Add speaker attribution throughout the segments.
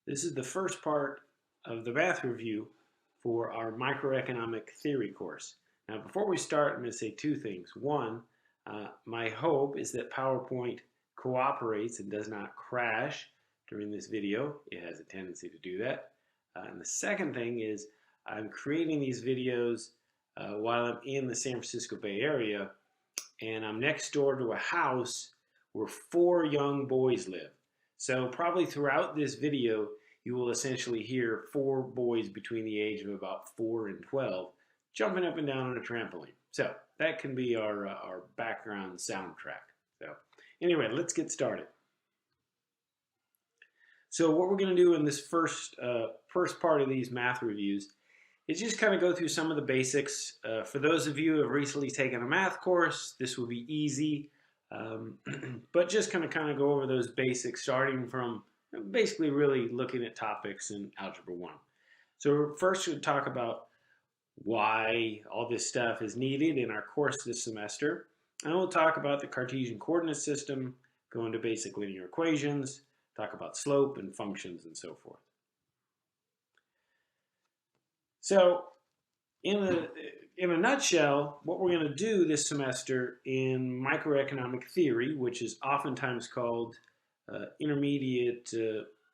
Speaker 1: This is the first part of the math review for our microeconomic theory course. Now, before we start, I'm going to say two things. One, my hope is that PowerPoint cooperates and does not crash during this video. It has a tendency to do that. And the second thing is I'm creating these videos while I'm in the San Francisco Bay Area, and I'm next door to a house where 4 young boys live. So probably throughout this video, you will essentially hear 4 boys between the age of about 4 and 12 jumping up and down on a trampoline. So that can be our background soundtrack. So anyway, let's get started. So what we're going to do in this first part of these math reviews is just kind of go through some of the basics. For those of you who have recently taken a math course, this will be easy. But just kind of go over those basics, starting from basically really looking at topics in Algebra 1. So first we'll talk about why all this stuff is needed in our course this semester. And we'll talk about the Cartesian coordinate system, go into basic linear equations, talk about slope and functions and so forth. So in a nutshell, what we're going to do this semester in microeconomic theory, which is oftentimes called intermediate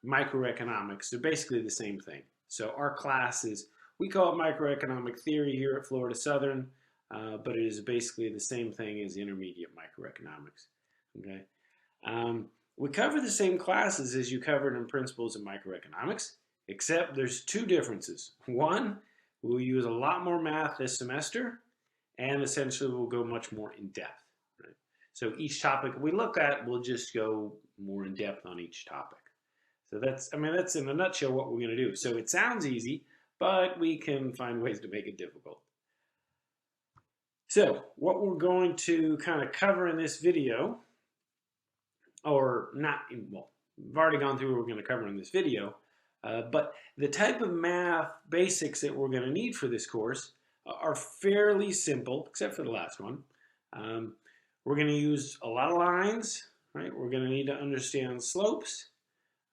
Speaker 1: microeconomics, they're basically the same thing. So our class is, we call it microeconomic theory here at Florida Southern, but it is basically the same thing as intermediate microeconomics. Okay, we cover the same classes as you covered in principles of microeconomics, except there's 2 differences. One, we'll use a lot more math this semester, and essentially we'll go much more in depth. Right? So each topic we look at, we'll just go more in depth on each topic. So that's in a nutshell what we're going to do. So it sounds easy, but we can find ways to make it difficult. So what we're going to kind of cover in this video, or not, well, we've already gone through what we're going to cover in this video, but the type of math basics that we're going to need for this course are fairly simple, except for the last one. We're going to use a lot of lines, right? We're going to need to understand slopes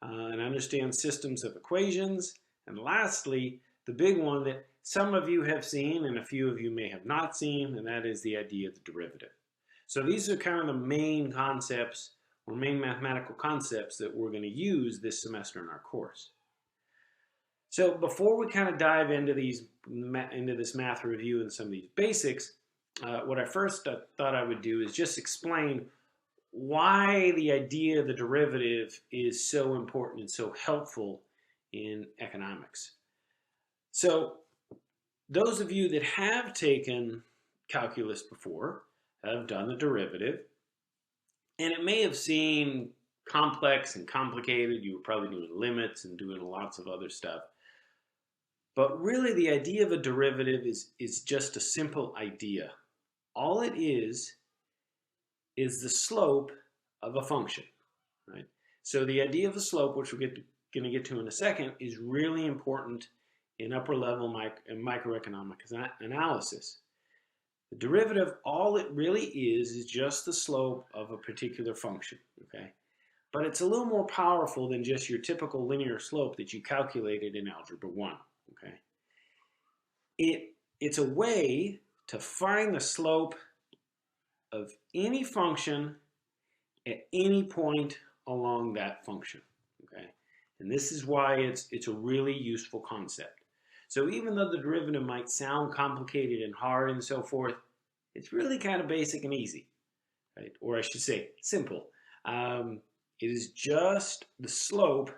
Speaker 1: and understand systems of equations. And lastly, the big one that some of you have seen and a few of you may have not seen, and that is the idea of the derivative. So these are kind of the main concepts or main mathematical concepts that we're going to use this semester in our course. So before we kind of dive into this math review and some of these basics, what I first thought I would do is just explain why the idea of the derivative is so important and so helpful in economics. So those of you that have taken calculus before have done the derivative, and it may have seemed complex and complicated. You were probably doing limits and doing lots of other stuff. But really the idea of a derivative is just a simple idea. All it is the slope of a function, right? So the idea of the slope, which we're going to get to in a second, is really important in upper level microeconomic analysis. The derivative, all it really is just the slope of a particular function, okay? But it's a little more powerful than just your typical linear slope that you calculated in Algebra 1, okay? It's a way to find the slope of any function at any point along that function, okay? And this is why it's a really useful concept. So even though the derivative might sound complicated and hard and so forth, it's really kind of basic and easy, right? Or I should say simple. It is just the slope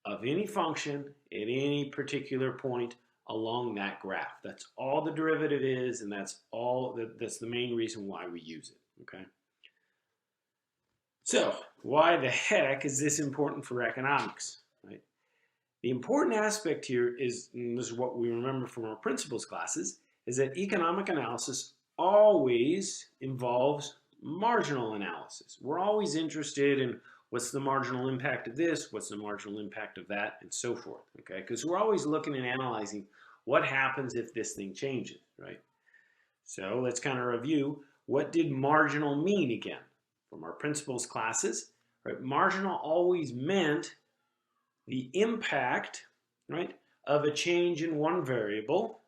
Speaker 1: of any function at any particular point along that graph. That's all the derivative is, and that's the main reason why we use it, okay? So why the heck is this important for economics, right? The important aspect here is, and this is what we remember from our principles classes, is that economic analysis always involves marginal analysis. We're always interested in what's the marginal impact of this, what's the marginal impact of that, and so forth, okay? Because we're always looking and analyzing what happens if this thing changes, right? So let's kind of review, what did marginal mean again? From our principles classes, right? Marginal always meant the impact, right, of a change in one variable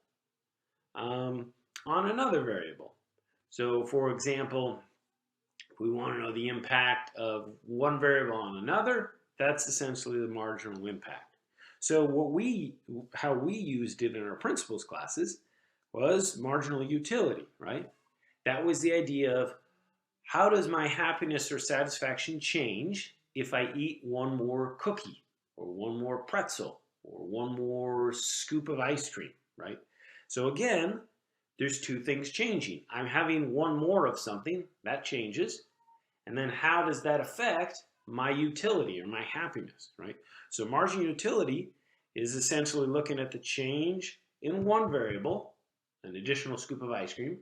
Speaker 1: on another variable. So for example, if we want to know the impact of one variable on another, that's essentially the marginal impact. So how we used it in our principles classes was marginal utility, right? That was the idea of how does my happiness or satisfaction change if I eat one more cookie or one more pretzel or one more scoop of ice cream, right? So again, there's two things changing. I'm having one more of something, that changes. And then how does that affect my utility or my happiness, right? So marginal utility is essentially looking at the change in one variable, an additional scoop of ice cream.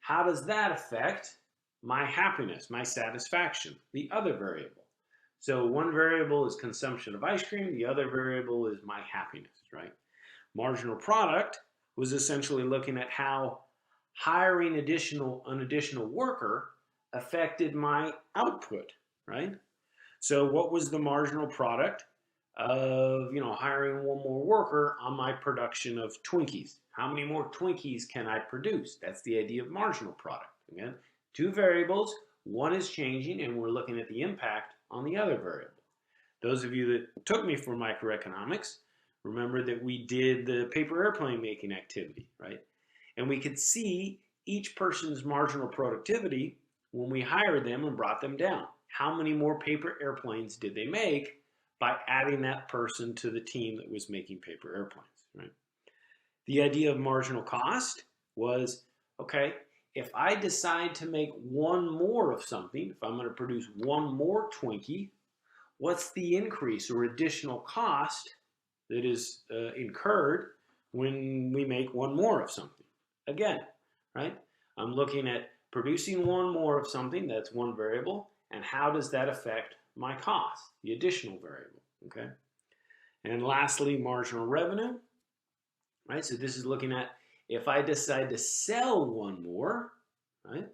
Speaker 1: How does that affect my happiness, my satisfaction, the other variable? So one variable is consumption of ice cream, the other variable is my happiness, right? Marginal product was essentially looking at how hiring an additional worker affected my output, right? So what was the marginal product of, hiring one more worker on my production of Twinkies? How many more Twinkies can I produce? That's the idea of marginal product. Again, two variables, one is changing and we're looking at the impact on the other variable. Those of you that took me for microeconomics, remember that we did the paper airplane making activity, right? And we could see each person's marginal productivity when we hired them and brought them down. How many more paper airplanes did they make by adding that person to the team that was making paper airplanes, right? The idea of marginal cost was, okay, if I decide to make one more of something, if I'm going to produce one more Twinkie, what's the increase or additional cost that is incurred when we make one more of something? Again, right? I'm looking at producing one more of something, that's one variable, and how does that affect my cost, the additional variable, okay? And lastly, marginal revenue, right? So this is looking at if I decide to sell one more, right?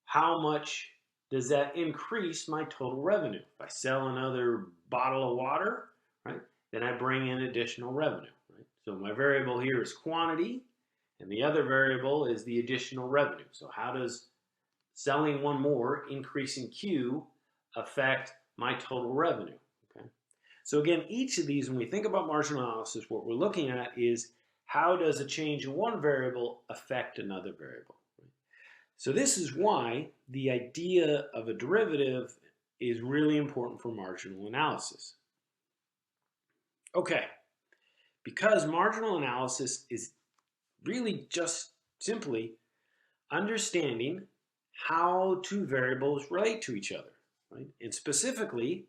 Speaker 1: How much does that increase my total revenue? If I sell another bottle of water, right, then I bring in additional revenue, right? So my variable here is quantity, and the other variable is the additional revenue. So how does selling one more, increasing Q, affect my total revenue? Okay. So again, each of these, when we think about marginal analysis, what we're looking at is how does a change in one variable affect another variable? So this is why the idea of a derivative is really important for marginal analysis. Okay, because marginal analysis is really just simply understanding how two variables relate to each other, right? And specifically,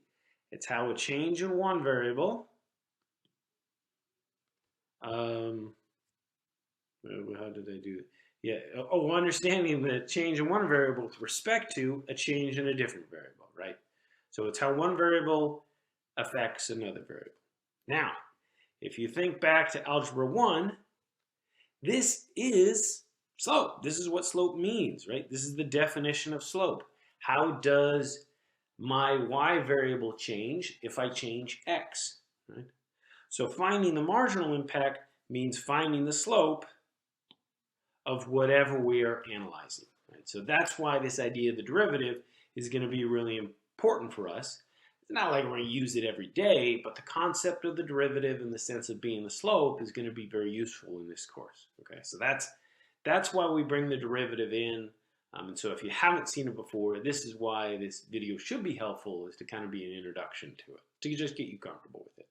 Speaker 1: it's how a change in one variable, how did I do it? Yeah, understanding the change in one variable with respect to a change in a different variable, right? So it's how one variable affects another variable. Now, if you think back to Algebra 1, this is slope. This is what slope means, right? This is the definition of slope. How does my y variable change if I change x, right? So finding the marginal impact means finding the slope of whatever we are analyzing, right? So that's why this idea of the derivative is going to be really important for us. It's not like we're going to use it every day, but the concept of the derivative in the sense of being the slope is going to be very useful in this course. Okay, so that's why we bring the derivative in. And so if you haven't seen it before, this is why this video should be helpful, is to kind of be an introduction to it, to just get you comfortable with it.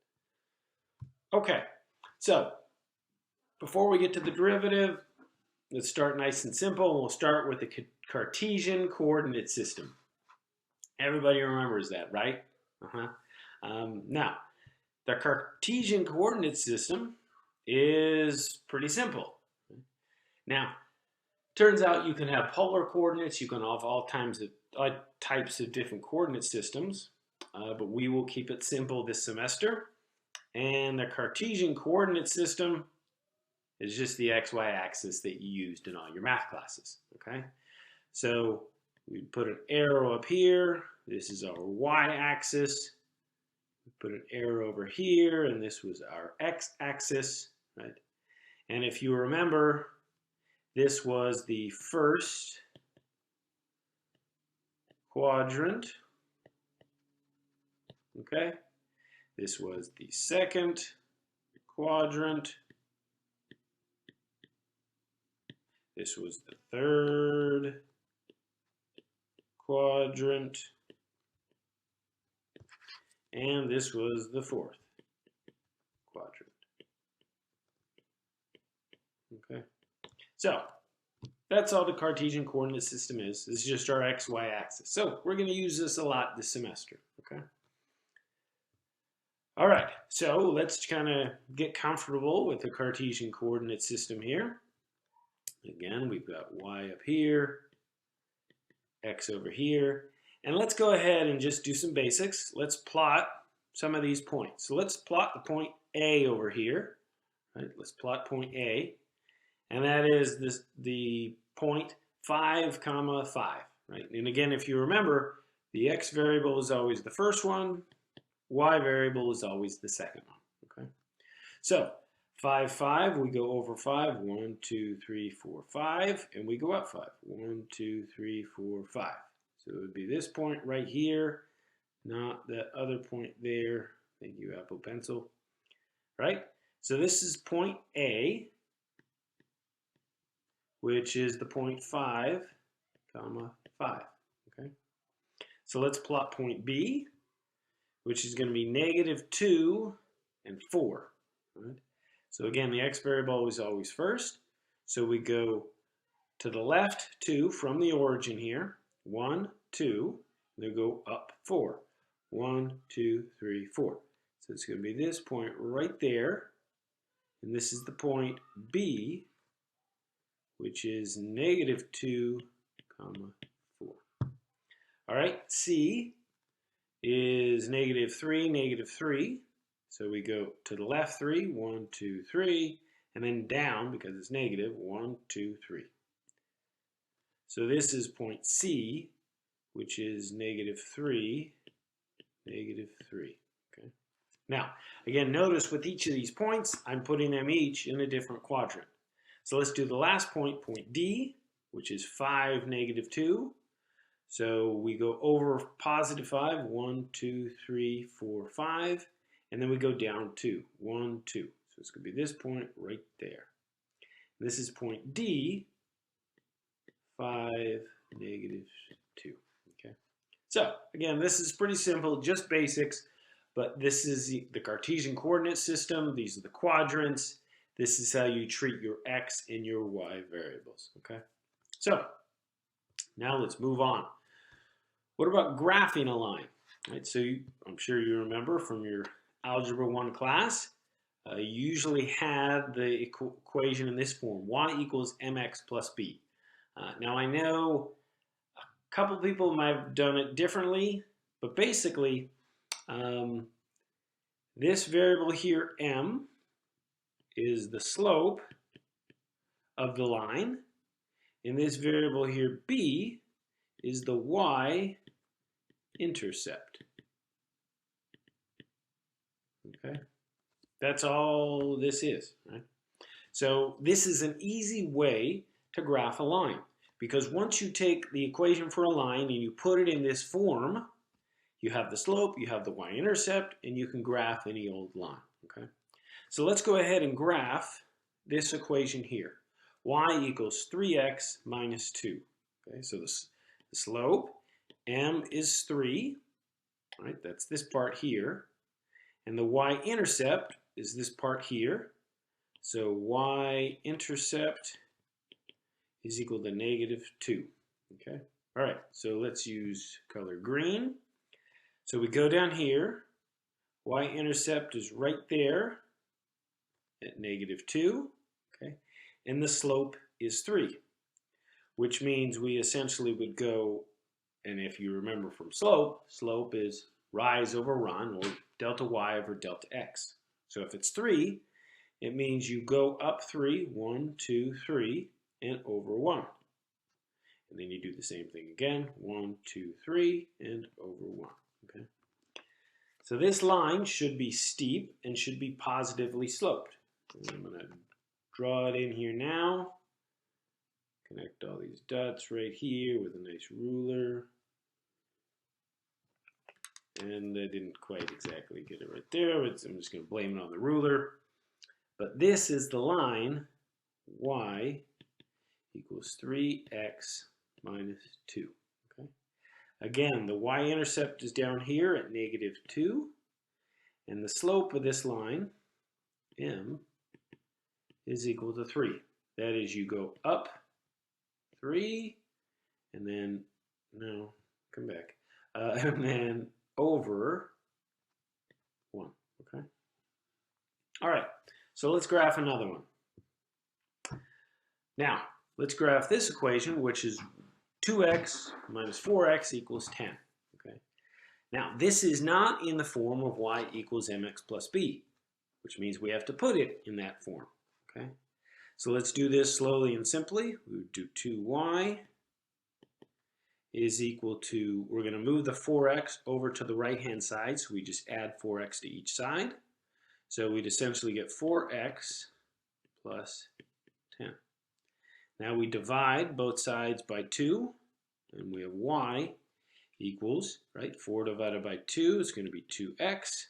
Speaker 1: Okay, so before we get to the derivative, let's start nice and simple. We'll start with the Cartesian coordinate system. Everybody remembers that, right? Now, the Cartesian coordinate system is pretty simple. Now, turns out you can have polar coordinates. You can have all types of different coordinate systems, but we will keep it simple this semester. And the Cartesian coordinate system is just the XY axis that you used in all your math classes, okay? So we put an arrow up here. This is our Y axis. Put an arrow over here, and this was our x-axis, right? And if you remember, this was the first quadrant, okay? This was the second quadrant. This was the third quadrant. And this was the fourth quadrant. Okay, so that's all the Cartesian coordinate system is. This is just our x-y axis. So we're going to use this a lot this semester. Okay. All right, so let's kind of get comfortable with the Cartesian coordinate system here. Again, we've got y up here, x over here. And let's go ahead and just do some basics. Let's plot some of these points. So let's plot the point A over here. Right? Let's plot point A. And that is the point 5, 5. Right? And again, if you remember, the x variable is always the first one. Y variable is always the second one. Okay. So 5, 5, we go over 5. 1, 2, 3, 4, 5. And we go up 5. 1, 2, 3, 4, 5. So it would be this point right here, not that other point there. Thank you, Apple Pencil. Right? So this is point A, which is the point 5, 5. Okay? So let's plot point B, which is going to be -2 and 4. Right? So again, the x variable is always first. So we go to the left 2 from the origin here. 1, 2, then go up 4. 1, 2, 3, 4. So it's going to be this point right there. And this is the point B, which is -2, 4. All right, C is -3, -3. So we go to the left 3, 1, 2, 3, and then down because it's negative, 1, 2, 3. So this is point C, which is -3, -3. Okay. Now, again, notice with each of these points, I'm putting them each in a different quadrant. So let's do the last point, point D, which is 5, -2. So we go over +5, 1, 2, 3, 4, 5, and then we go down 2, 1, 2. So it's going to be this point right there. This is point D, 5, -2. Okay. So again, this is pretty simple, just basics, but this is the Cartesian coordinate system. These are the quadrants. This is how you treat your x and your y variables. Okay. So now let's move on. What about graphing a line? Right, so I'm sure you remember from your Algebra I class, you usually had the equation in this form, y equals mx plus b. Now I know a couple people might have done it differently, but basically this variable here, m, is the slope of the line, and this variable here, b, is the y-intercept. Okay, that's all this is, right? So this is an easy way to graph a line, because once you take the equation for a line and you put it in this form, you have the slope, you have the y-intercept, and you can graph any old line. Okay, so let's go ahead and graph this equation here. Y equals 3x minus 2. Okay, so the slope, m is 3, right? That's this part here. And the y-intercept is this part here. So y-intercept is equal to -2. Okay. All right. So let's use color green. So we go down here. Y-intercept is right there at -2. Okay. And the slope is 3, which means we essentially would go, and if you remember from slope is rise over run, or delta y over delta x. So if it's 3, it means you go up 3, 1, 2, 3, and over 1. And then you do the same thing again, 1, 2, 3, and over 1. Okay. So this line should be steep and should be positively sloped. And I'm going to draw it in here now. Connect all these dots right here with a nice ruler. And I didn't quite exactly get it right there. I'm just going to blame it on the ruler. But this is the line y equals 3x minus 2. Okay. Again, the y-intercept is down here at -2. And the slope of this line, m, is equal to 3. That is, you go up 3, and then, no, come back, and then over 1, okay? All right, so let's graph another one. Now, let's graph this equation, which is 2x minus 4x equals 10, okay? Now, this is not in the form of y equals mx plus b, which means we have to put it in that form, okay? So let's do this slowly and simply. We would do 2y is equal to, we're going to move the 4x over to the right-hand side, so we just add 4x to each side. So we'd essentially get 4x plus 10. Now we divide both sides by 2, and we have y equals, right, 4 divided by 2 is going to be 2x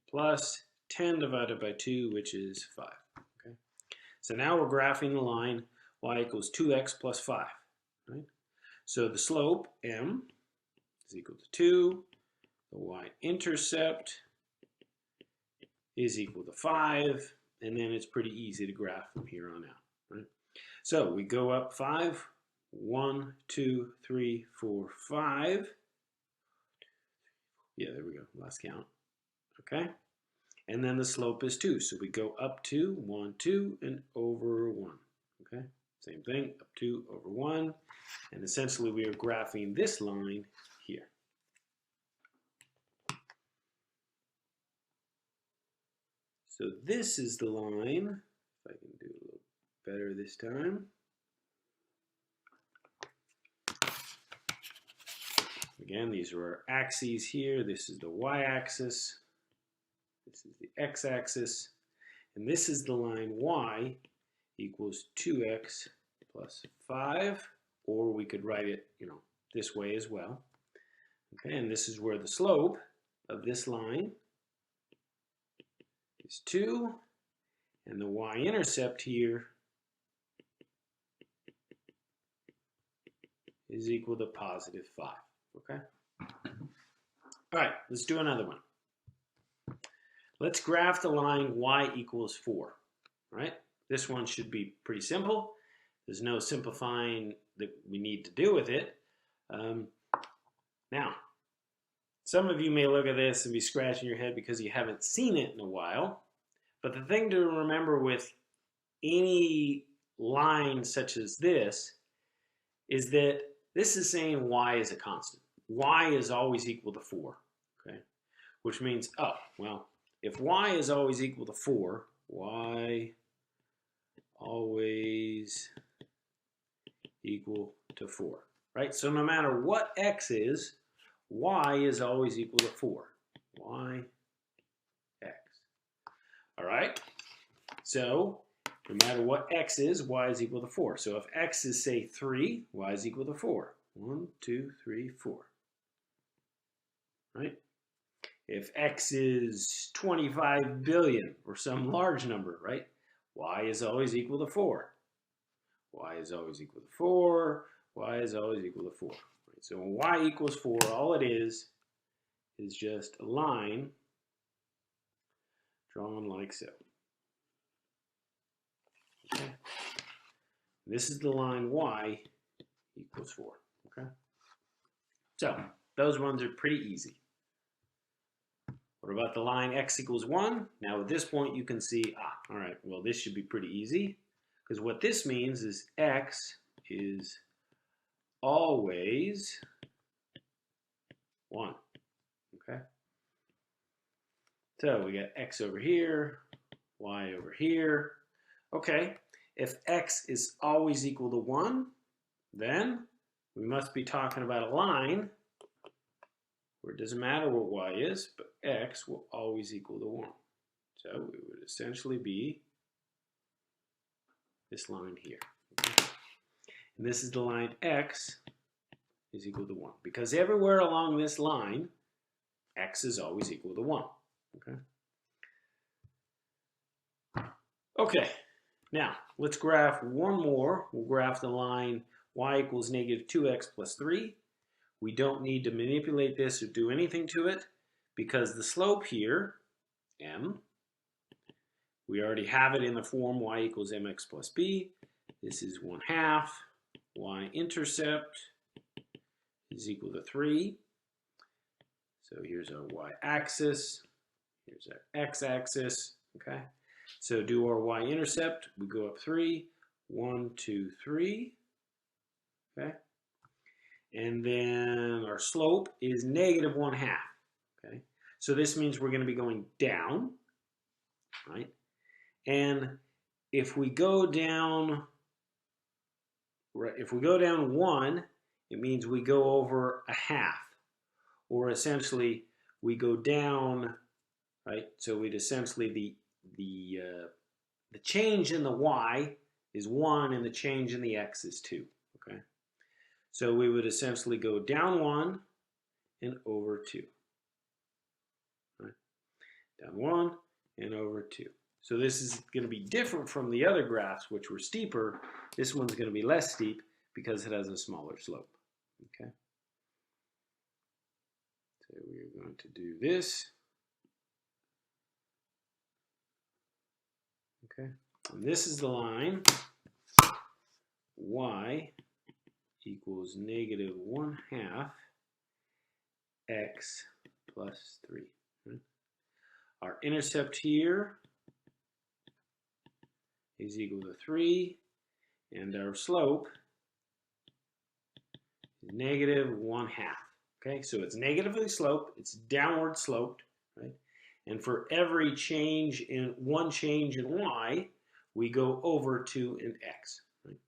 Speaker 1: plus 10 divided by 2, which is 5. Okay. So now we're graphing the line y equals 2x plus 5. Right? So the slope, m, is equal to 2. The y-intercept is equal to 5. And then it's pretty easy to graph from here on out. Right? So we go up 5. 1, 2, 3, 4, 5. Yeah, there we go. Last count. Okay. And then the slope is 2. So we go up 2, 1, 2, and over 1. Okay. Same thing. Up 2, over 1. And essentially we are graphing this line here. So this is the line. If I can do a little better this time. Again, these are our axes here. This is the y-axis. This is the x-axis. And this is the line y equals 2x plus 5. Or we could write it, this way as well. Okay, and this is where the slope of this line is 2. And the y-intercept here is equal to positive 5. Okay. All right, let's do another one. Let's graph the line y equals 4. All right, this one should be pretty simple. There's no simplifying that we need to do with it. Now, some of you may look at this and be scratching your head because you haven't seen it in a while. But the thing to remember with any line such as this is that this is saying y is a constant. Y is always equal to 4, okay? Which means, oh, well, if y is always equal to 4, y always equal to 4, right? So no matter what x is, y is always equal to 4. Y, x. All right? So no matter what x is, y is equal to 4. So if x is, say, 3, y is equal to 4. 1, 2, 3, 4. Right? If x is 25 billion or some large number, right? Y is always equal to 4. Y is always equal to 4. Y is always equal to 4. Right? So when y equals 4, all it is just a line drawn like so. Okay? This is the line y equals 4. Okay? So those ones are pretty easy. What about the line x equals 1? Now at this point you can see, all right, well this should be pretty easy. Because what this means is x is always 1. Okay? So we got x over here, y over here. Okay, if x is always equal to 1, then we must be talking about a line where it doesn't matter what y is, but x will always equal to 1. So it would essentially be this line here. Okay? And this is the line x is equal to 1. Because everywhere along this line, x is always equal to 1. Okay? Okay, now let's graph one more. We'll graph the line y equals negative 2x plus 3. We don't need to manipulate this or do anything to it because the slope here, m, we already have it in the form y equals mx plus b. This is 1/2. Y-intercept is equal to 3. So here's our y-axis. Here's our x-axis. Okay. So do our y-intercept. We go up 3. 1, 2, 3. Okay. And then our slope is negative 1/2. Okay. So this means we're going to be going down. Right. And if we go down, if we go down 1, it means we go over 1/2, or essentially we go down, right? So we'd essentially the change in the y is 1, and the change in the x is 2. Okay, so we would essentially go down 1 and over 2. Right? Down 1 and over 2. So this is going to be different from the other graphs, which were steeper. This one's going to be less steep because it has a smaller slope. Okay. So we're going to do this. Okay. And this is the line y equals negative 1/2 x plus 3. Right? Our intercept here is equal to 3, and our slope is negative 1/2. Okay, so it's negatively sloped, it's downward sloped, right? And for every change in y, we go over 2 in x. Right?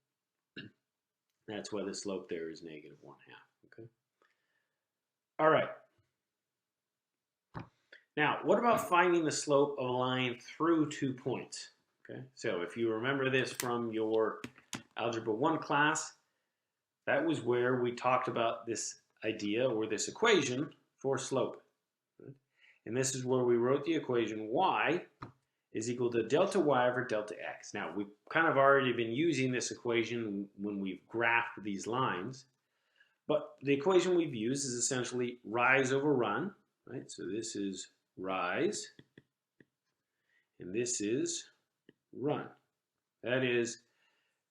Speaker 1: That's why the slope there is negative 1/2. Okay. All right. Now, what about finding the slope of a line through 2 points? Okay, so if you remember this from your Algebra I class, that was where we talked about this idea or this equation for slope. Right? And this is where we wrote the equation y is equal to delta y over delta x. Now, we've kind of already been using this equation when we've graphed these lines, but the equation we've used is essentially rise over run. Right? So this is rise, and this is run. That is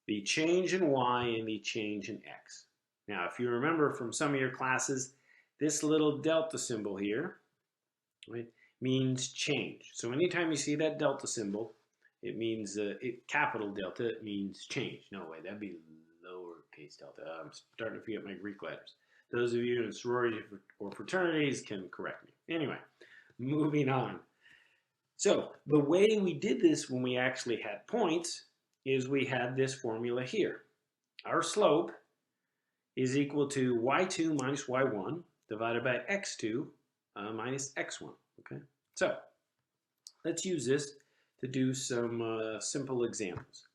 Speaker 1: the change in y and the change in x. Now, if you remember from some of your classes, this little delta symbol here, right, means change. So anytime you see that delta symbol, it means capital delta, it means change. No way, that'd be lowercase delta. I'm starting to forget my Greek letters. Those of you in sororities or fraternities can correct me. Anyway, moving on. So the way we did this when we actually had points is we had this formula here. Our slope is equal to y2 minus y1 divided by x2 minus x1. Okay, so let's use this to do some simple examples.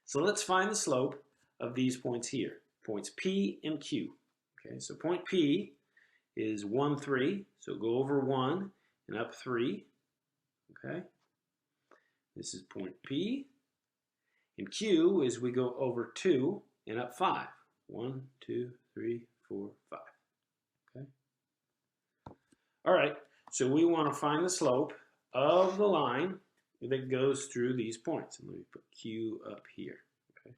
Speaker 1: So let's find the slope of these points here, points P and Q. Okay, so point P is 1, 3, so go over 1 and up 3. Okay, this is point P. And Q is we go over 2 and up 5. 1, 2, 3, 4, 5. Okay. All right, so we want to find the slope of the line that goes through these points. And let me put Q up here, okay,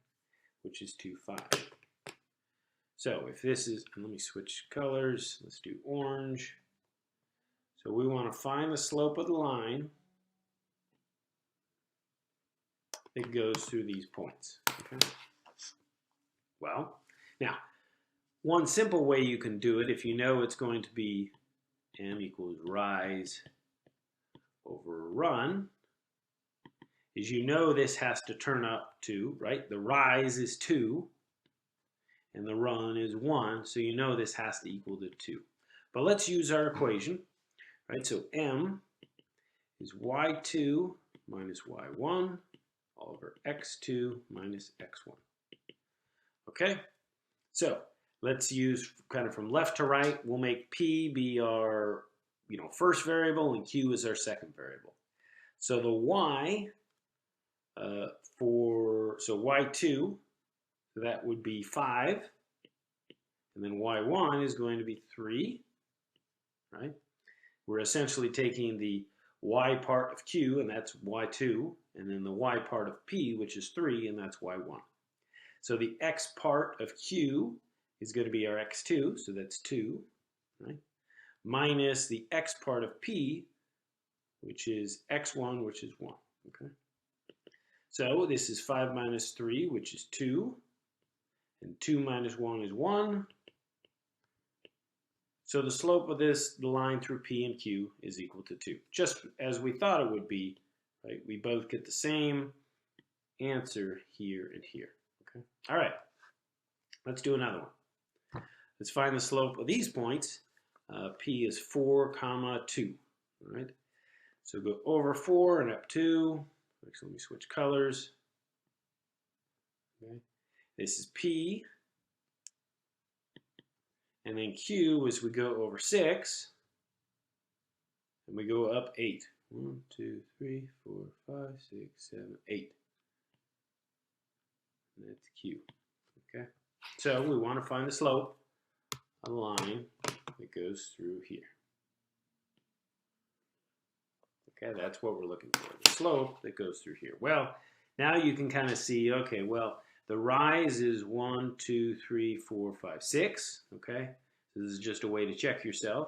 Speaker 1: which is 2, 5. So if this is, and let me switch colors. Let's do orange. So we want to find the slope of the line that goes through these points. Okay. Well, now, one simple way you can do it, if you know it's going to be m equals rise over run, is you know this has to turn up to, right? The rise is 2, and the run is 1, so you know this has to equal to 2. But let's use our equation. right? So m is y2 minus y1 all over x2 minus x1. Okay, so let's use kind of from left to right. We'll make p be our first variable and q is our second variable. So the y so y2, so that would be 5, and then y1 is going to be 3, right? We're essentially taking the y part of q, and that's y2, and then the y part of p, which is 3, and that's y1. So the x part of q is going to be our x2, so that's 2, right? Minus the x part of p, which is x1, which is 1, okay? So this is 5 minus 3, which is 2, and 2 minus 1 is 1. So the slope of the line through P and Q is equal to 2, just as we thought it would be, right? We both get the same answer here and here, okay? All right, let's do another one. Let's find the slope of these points. P is 4, 2, all right? So go over 4 and up 2. Actually, let me switch colors. Okay. This is P. And then Q is we go over 6. And we go up 8. 1, 2, 3, 4, 5, 6, 7, 8. And that's Q. Okay. So we want to find the slope of the line that goes through here. Okay, that's what we're looking for, the slope that goes through here. Well, now you can kind of see, okay, well, the rise is 1, 2, 3, 4, 5, 6, okay? So this is just a way to check yourself.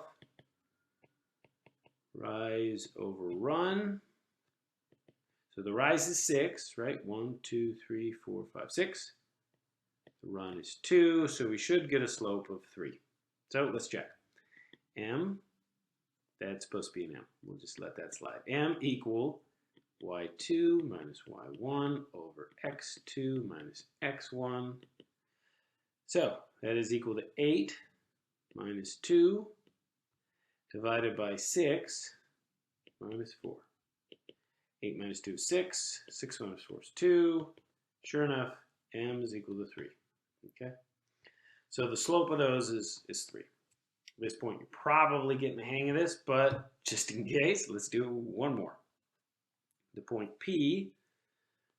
Speaker 1: Rise over run. So the rise is 6, right? 1, 2, 3, 4, 5, 6. The run is 2, so we should get a slope of 3. So let's check. M. That's supposed to be an M. We'll just let that slide. M equal y2 minus y1 over x2 minus x1. So that is equal to 8 minus 2 divided by 6 minus 4. 8 minus 2 is 6. 6 minus 4 is 2. Sure enough, M is equal to 3. Okay? So the slope of those is 3. At this point, you're probably getting the hang of this, but just in case, let's do one more. The point P,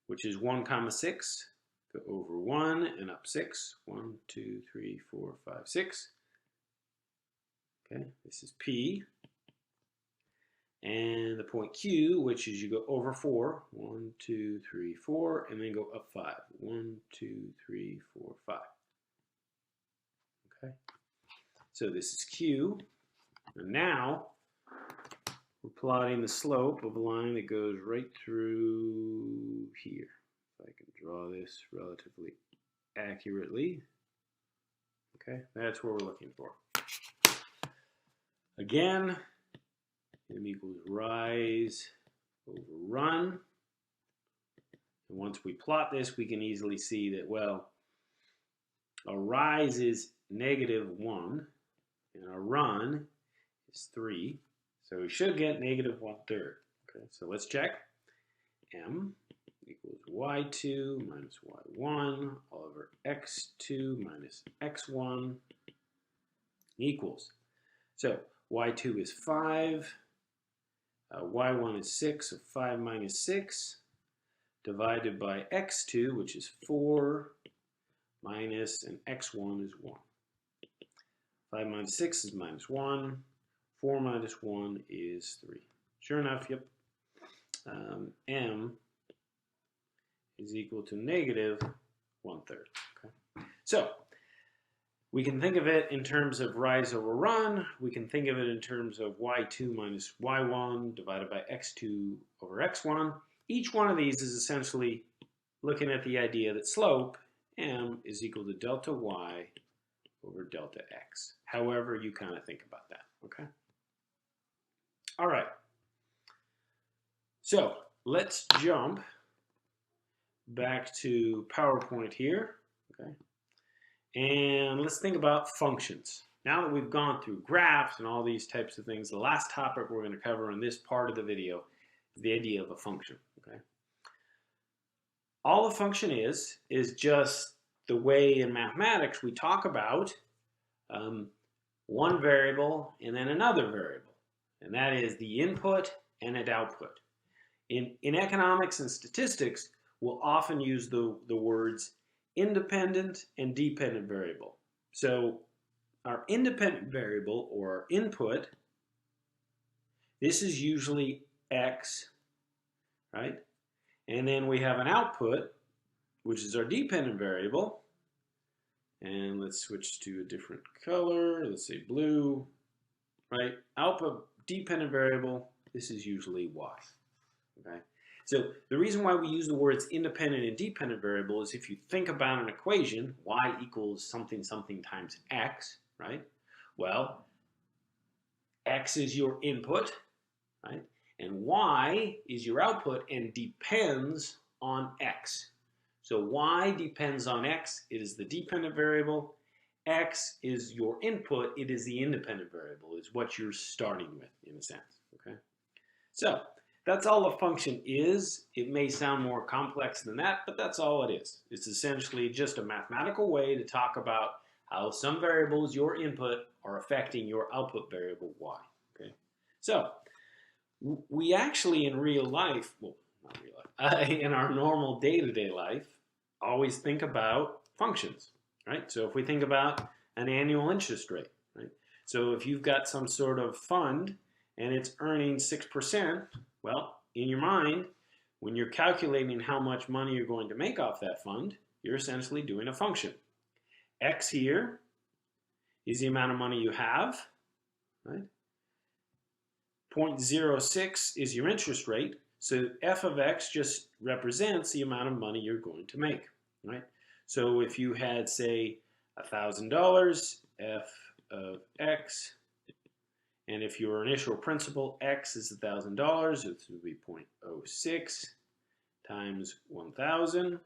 Speaker 1: which is 1, 6, go over 1 and up 6. 1, 2, 3, 4, 5, 6. Okay, this is P. And the point Q, which is you go over 4. 1, 2, 3, 4, and then go up 5. 1, 2, 3, 4, 5. Okay. So this is Q, and now we're plotting the slope of a line that goes right through here. If I can draw this relatively accurately. Okay, that's what we're looking for. Again, M equals rise over run. And once we plot this, we can easily see that, well, a rise is -1. And our run is 3, so we should get -1/3. Okay, so let's check. M equals y2 minus y1 all over x2 minus x1 equals. So y2 is 5, y1 is 6, so 5 minus 6 divided by x2, which is 4, minus, and x1 is 1. 5 minus 6 is -1. 4 minus 1 is 3. Sure enough, yep. M is equal to -1/3. Okay. So we can think of it in terms of rise over run. We can think of it in terms of y2 minus y1 divided by x2 over x1. Each one of these is essentially looking at the idea that slope, M, is equal to delta y over delta x. However you kind of think about that, okay? All right. So let's jump back to PowerPoint here, okay? And let's think about functions. now that we've gone through graphs and all these types of things, the last topic we're going to cover in this part of the video is the idea of a function. Okay? All a function is just the way in mathematics we talk about one variable and then another variable, and that is the input and an output. In economics and statistics, we'll often use the words independent and dependent variable. So our independent variable, or our input, this is usually x, right? And then we have an output, which is our dependent variable. And let's switch to a different color. Let's say blue, right? Output dependent variable, this is usually y, okay? So the reason why we use the words independent and dependent variable is if you think about an equation, y equals something something times x, right? Well, x is your input, right? And y is your output and depends on x. So y depends on x, it is the dependent variable. X is your input, it is the independent variable, is what you're starting with in a sense, okay? So that's all a function is. It may sound more complex than that, but that's all it is. It's essentially just a mathematical way to talk about how some variables, your input, are affecting your output variable y, okay? So we actually in real life, well, not real life, in our normal day-to-day life, always think about functions, right? So if we think about an annual interest rate, right? So if you've got some sort of fund and it's earning 6%, well, in your mind, when you're calculating how much money you're going to make off that fund, you're essentially doing a function. X here is the amount of money you have, right? 0.06 is your interest rate. So f of x just represents the amount of money you're going to make, right? So if you had, say, $1,000, f of x, and if your initial principal x is $1,000, it would be 0.06 times 1,000.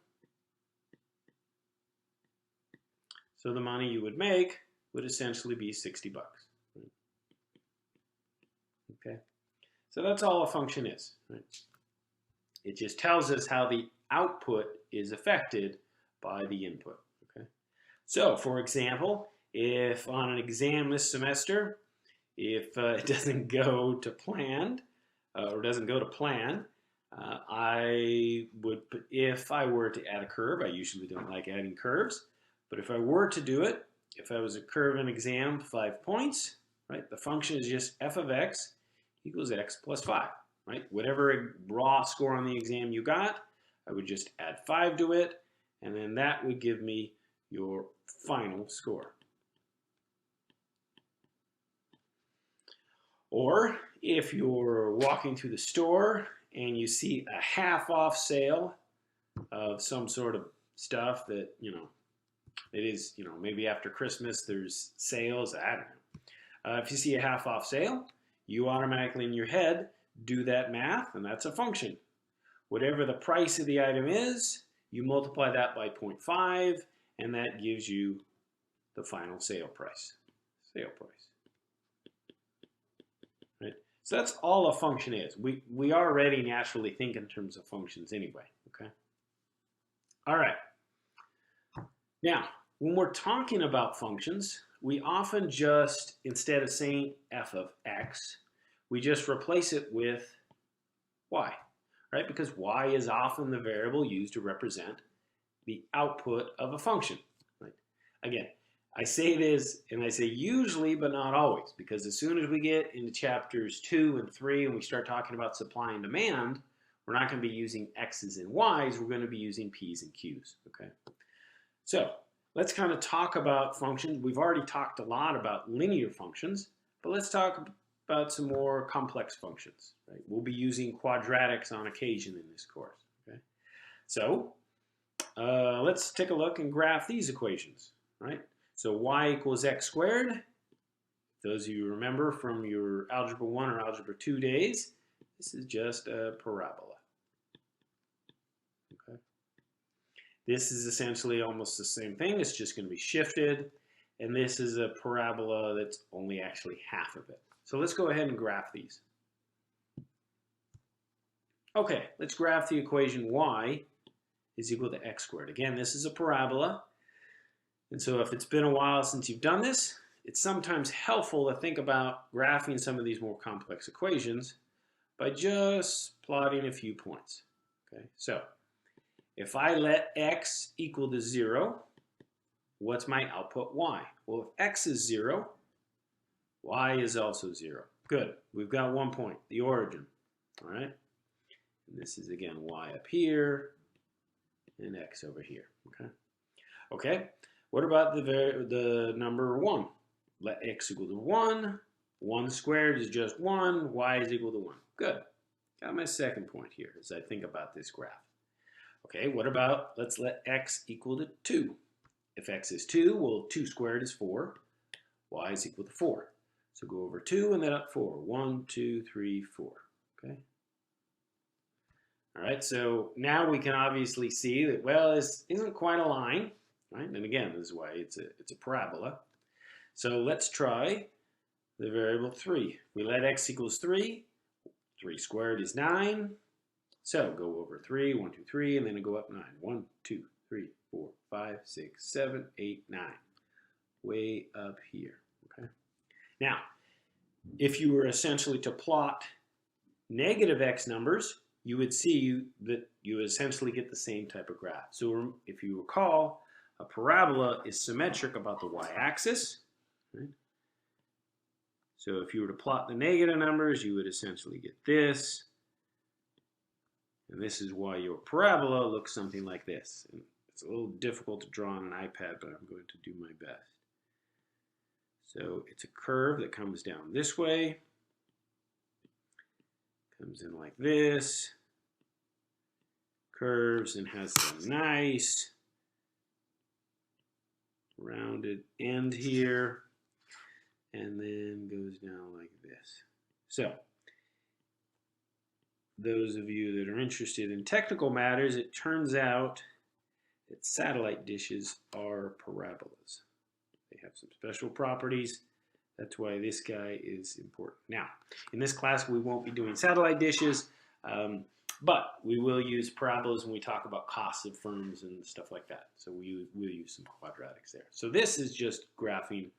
Speaker 1: So the money you would make would essentially be 60 bucks. Right? Okay. So that's all a function is, right? It just tells us how the output is affected by the input, okay? So, for example, if on an exam this semester, if it doesn't go to plan, I would, if I were to add a curve, I usually don't like adding curves, but if I were to do it, if I was a curve in exam 5 points, right, the function is just f of x equals x plus 5, right? Whatever raw score on the exam you got, I would just add 5 to it, and then that would give me your final score. Or if you're walking through the store and you see a half-off sale of some sort of stuff that, it is, maybe after Christmas there's sales, I don't know. If you see a half-off sale, you automatically in your head do that math, and that's a function. Whatever the price of the item is, you multiply that by 0.5, and that gives you the final sale price. Right? So that's all a function is. We already naturally think in terms of functions anyway, okay? All right. Now, when we're talking about functions, we often just, instead of saying f of x, we just replace it with y, right? Because y is often the variable used to represent the output of a function, right? Again, I say this, and I say usually, but not always, because as soon as we get into chapters 2 and 3 and we start talking about supply and demand, we're not going to be using x's and y's, we're going to be using p's and q's, okay? So let's kind of talk about functions. We've already talked a lot about linear functions, but let's talk about some more complex functions, right? We'll be using quadratics on occasion in this course, okay? So let's take a look and graph these equations, right? So y equals x squared. Those of you remember from your Algebra 1 or Algebra 2 days, this is just a parabola. Okay. This is essentially almost the same thing. It's just going to be shifted. and this is a parabola that's only actually half of it. So let's go ahead and graph these. Okay, let's graph the equation y is equal to x squared. Again, this is a parabola, and so if it's been a while since you've done this, it's sometimes helpful to think about graphing some of these more complex equations by just plotting a few points. Okay, so if I let x equal to 0, what's my output y? Well, if x is 0, y is also 0. Good, we've got 1 point, the origin. All right, and this is again y up here and x over here. Okay, okay. What about the number 1? Let x equal to 1. 1 squared is just 1. Y is equal to 1. Good. Got my second point here as I think about this graph. Okay, what about, let's let x equal to 2. If x is 2, well, 2 squared is 4. Y is equal to 4. So go over 2 and then up 4. 1, 2, 3, 4. Okay. All right, so now we can obviously see that, well, this isn't quite a line. Right? And again, this is why it's a parabola. So let's try the variable 3. We let x equals 3. 3 squared is 9. So go over 3, 1, 2, 3, and then go up 9. 1, 2, 3, 4, 5, 6, 7, 8, 9. Way up here. Okay. Now, if you were essentially to plot negative x numbers, you would see that you essentially get the same type of graph. So if you recall, a parabola is symmetric about the y-axis. Right? So if you were to plot the negative numbers, you would essentially get this. And this is why your parabola looks something like this. And it's a little difficult to draw on an iPad, but I'm going to do my best. So it's a curve that comes down this way, comes in like this, curves and has a nice rounded end here, and then goes down like this. So those of you that are interested in technical matters, it turns out that satellite dishes are parabolas. They have some special properties. That's why this guy is important. Now, in this class, we won't be doing satellite dishes, but we will use parabolas when we talk about costs of firms and stuff like that. So we'll use some quadratics there. So this is just graphing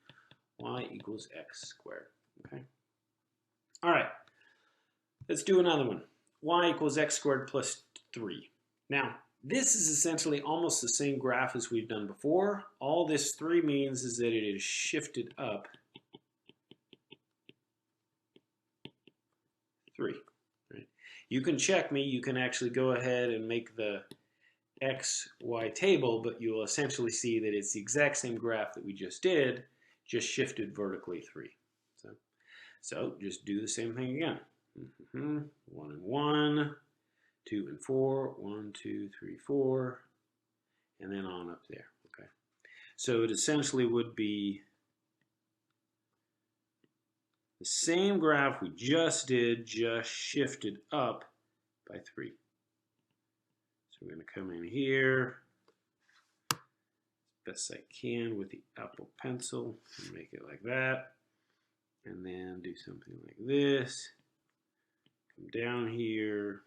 Speaker 1: y equals x squared. Okay. All right. Let's do another one. Y equals x squared plus 3. Now, this is essentially almost the same graph as we've done before. All this 3 means is that it is shifted up 3. Right? You can check me. You can actually go ahead and make the x, y table, but you'll essentially see that it's the exact same graph that we just did, just shifted vertically 3. So just do the same thing again. 1 and 1, 2 and 4, 1, 2, 3, 4, and then on up there. Okay. So it essentially would be the same graph we just did, just shifted up by 3. So we're going to come in here as best I can with the Apple Pencil and make it like that. And then do something like this. Come down here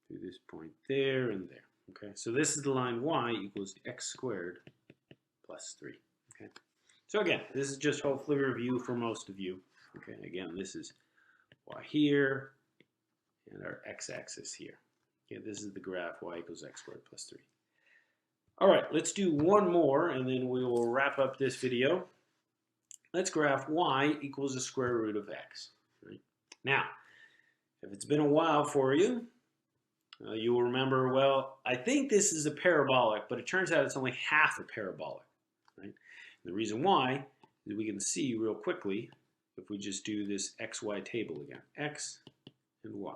Speaker 1: to this point there and there. Okay, so this is the line y equals x squared plus 3. Okay, so again, this is just hopefully a review for most of you. Okay, again, this is y here and our x-axis here. Okay, this is the graph y equals x squared plus 3. All right, let's do one more and then we will wrap up this video. Let's graph y equals the square root of x. Right? Now, if it's been a while for you, you will remember, well, I think this is a parabolic, but it turns out it's only half a parabolic. Right? And the reason why is we can see real quickly if we just do this xy table again, x and y.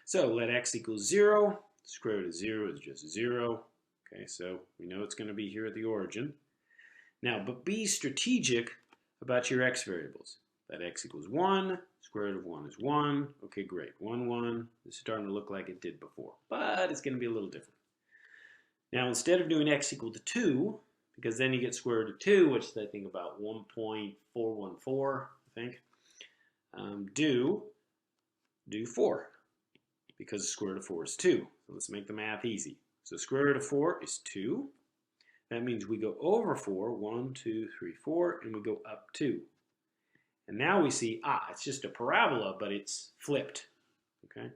Speaker 1: So let x equal 0. Square root of 0 is just 0. Okay, so we know it's going to be here at the origin. Now, but be strategic about your x variables. Let x equals 1, square root of 1 is 1. Okay, great. 1, 1. This is starting to look like it did before, but it's going to be a little different. Now, instead of doing x equal to 2, because then you get square root of 2, which is, I think, about 1.414, I think, do 4, because the square root of 4 is 2. So let's make the math easy. So square root of 4 is 2. That means we go over 4, 1, 2, 3, 4, and we go up 2. And now we see, it's just a parabola, but it's flipped. Okay? And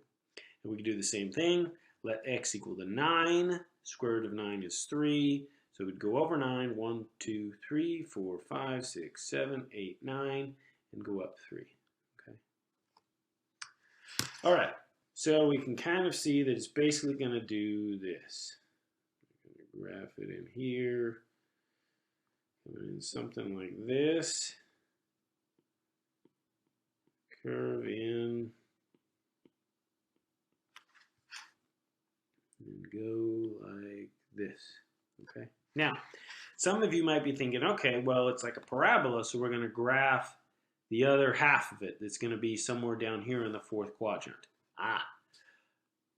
Speaker 1: we can do the same thing. Let x equal to 9. Square root of 9 is 3. So we'd go over 9, 1, 2, 3, 4, 5, 6, 7, 8, 9, and go up 3. Okay. All right. So we can kind of see that it's basically going to do this. I'm going to graph it in here. And something like this. Curve in. And go like this. Okay. Now, some of you might be thinking, okay, well, it's like a parabola, so we're going to graph the other half of it that's going to be somewhere down here in the fourth quadrant.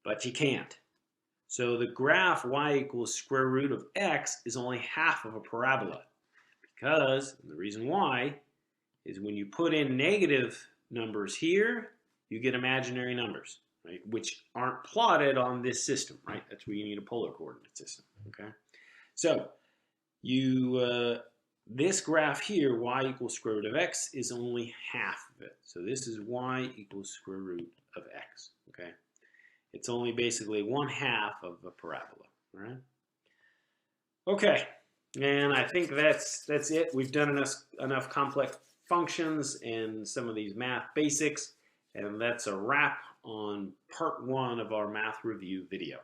Speaker 1: But you can't. So the graph y equals square root of x is only half of a parabola. Because, and the reason why, is when you put in negative numbers here, you get imaginary numbers, right? Which aren't plotted on this system, right? That's where you need a polar coordinate system, okay? So, this graph here, y equals square root of x, is only half of it. So this is y equals square root of x, okay? It's only basically 1/2 of a parabola, all right? Okay, and I think that's it. We've done enough complex functions and some of these math basics, and that's a wrap on part 1 of our math review video.